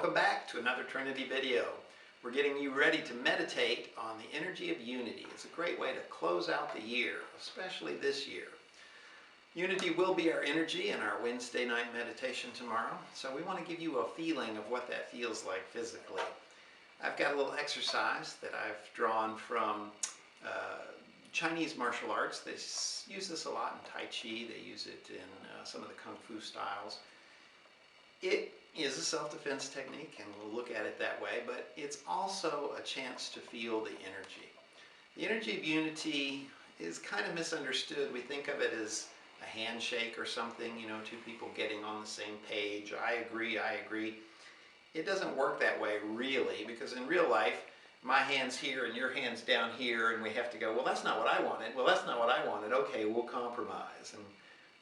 Welcome back to another Trinity video. We're getting you ready to meditate on the energy of unity. It's a great way to close out the year, especially this year. Unity will be our energy in our Wednesday night meditation tomorrow, so we want to give you a feeling of what that feels like physically. I've got a little exercise that I've drawn from Chinese martial arts. They use this a lot in Tai Chi. They use it in some of the Kung Fu styles. It is a self-defense technique, and we'll look at it that way, but it's also a chance to feel the energy. The energy of unity is kind of misunderstood. We think of it as a handshake or something, you know, two people getting on the same page. I agree, I agree. It doesn't work that way really, because in real life, my hand's here and your hand's down here, and we have to go, well, that's not what I wanted. Well, that's not what I wanted. Okay, we'll compromise, and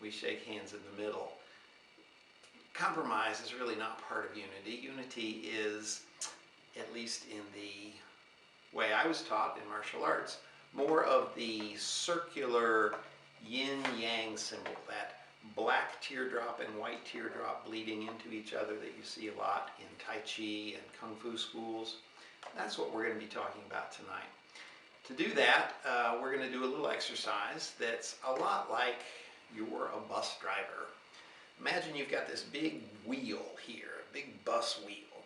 we shake hands in the middle. Compromise is really not part of unity. Unity is, at least in the way I was taught in martial arts, more of the circular yin-yang symbol, that black teardrop and white teardrop bleeding into each other that you see a lot in Tai Chi and Kung Fu schools. That's what we're going to be talking about tonight. To do that, we're going to do a little exercise that's a lot like you're a bus driver. Imagine you've got this big wheel here, a big bus wheel.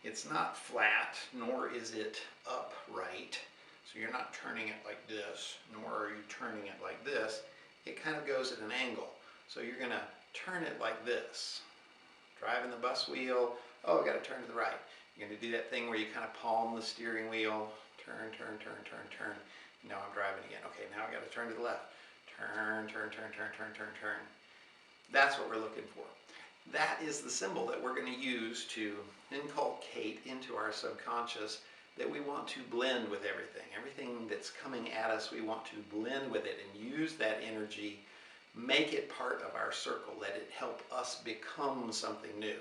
It's not flat, nor is it upright. So you're not turning it like this, nor are you turning it like this. It kind of goes at an angle. So you're going to turn it like this. Driving the bus wheel, oh, I got to turn to the right. You're going to do that thing where you kind of palm the steering wheel, turn, turn, turn, turn, turn. Now I'm driving again. Okay, now I got to turn to the left. Turn, turn, turn, turn, turn, turn, turn. That's what we're looking for. That is the symbol that we're going to use to inculcate into our subconscious that we want to blend with everything. Everything that's coming at us, we want to blend with it and use that energy, make it part of our circle, let it help us become something new.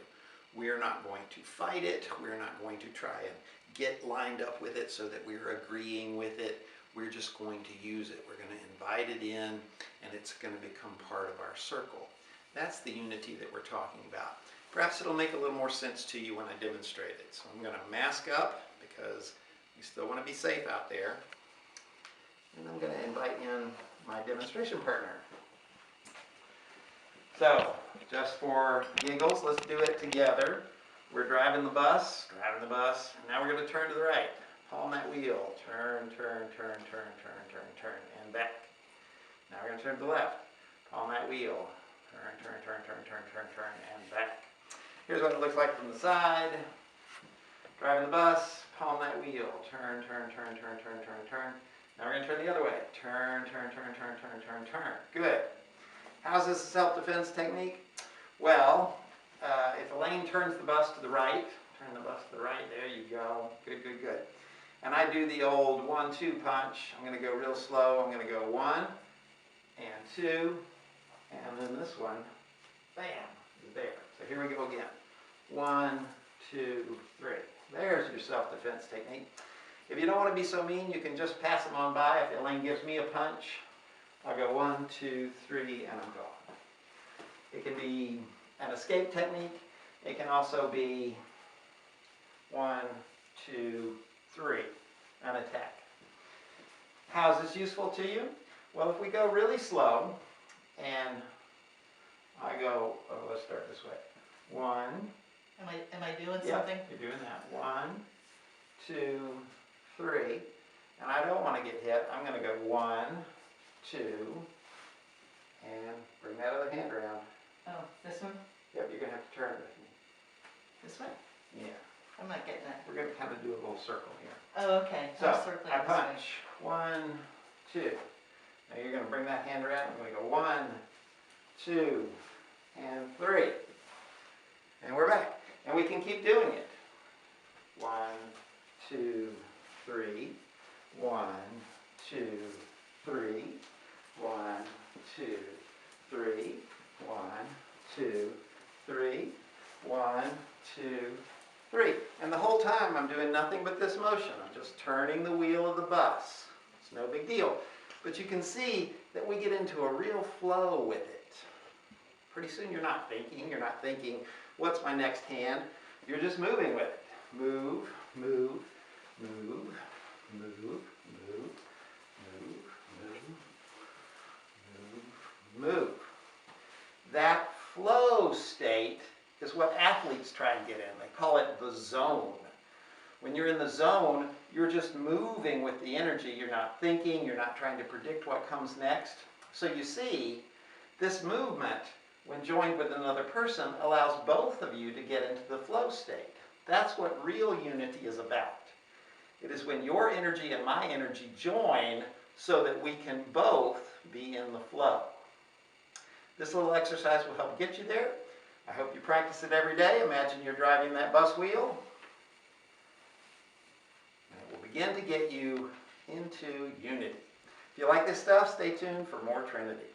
We're not going to fight it. We're not going to try and get lined up with it so that we're agreeing with it. We're just going to use it. We're going to invite it in, and it's going to become part of our circle. That's the unity that we're talking about. Perhaps it'll make a little more sense to you when I demonstrate it. So I'm going to mask up because we still want to be safe out there. And I'm going to invite in my demonstration partner. So, just for giggles, let's do it together. We're driving the bus, and now we're going to turn to the right. Palm that wheel. Turn, turn, turn, turn, turn, turn, turn, and back. Now we're going to turn to the left. Palm that wheel. Turn, turn, turn, turn, turn, turn, turn, and back. Here's what it looks like from the side. Driving the bus, palm that wheel. Turn, turn, turn, turn, turn, turn, turn. Now we're going to turn the other way. Turn, turn, turn, turn, turn, turn, turn. Good. How's this a self-defense technique? Well, if Elaine turns the bus to the right, turn the bus to the right, there you go. Good, good, good. And I do the old 1-2 punch. I'm going to go real slow. I'm going to go 1 and 2. And then this one, bam, is there. So here we go again. 1, 2, 3. There's your self-defense technique. If you don't want to be so mean, you can just pass them on by. If Elaine gives me a punch, I'll go 1, 2, 3, and I'm gone. It can be an escape technique. It can also be 1, 2, 3, an attack. How is this useful to you? Well, if we go really slow, and I go, oh, let's start this way. 1. Am I doing something? You're doing that. 1, 2, 3. And I don't want to get hit. I'm going to go 1, 2, and bring that other hand around. Oh, this one? Yep, you're going to have to turn with me. This way? Yeah. I'm not getting that. We're going to kind of do a little circle here. Oh, okay. So, I this punch. 1, 2. Now you're going to bring that hand around. I'm going to go 1, 2, and 3. And we're back. And we can keep doing it. 1, 2, 3. 1, 2, 3. 1, 2, 3. 1, 2, 3. 1, 2, 3. And the whole time I'm doing nothing but this motion. I'm just turning the wheel of the bus. It's no big deal. But you can see that we get into a real flow with it. Pretty soon you're not thinking, what's my next hand? You're just moving with it. Move, move, move, move, move, move, move, move. That flow state is what athletes try and get in. They call it the zone. When you're in the zone, you're just moving with the energy. You're not thinking, you're not trying to predict what comes next. So you see, this movement, when joined with another person, allows both of you to get into the flow state. That's what real unity is about. It is when your energy and my energy join so that we can both be in the flow. This little exercise will help get you there. I hope you practice it every day. Imagine you're driving that bus wheel. And it will begin to get you into unity. If you like this stuff, stay tuned for more Trinity.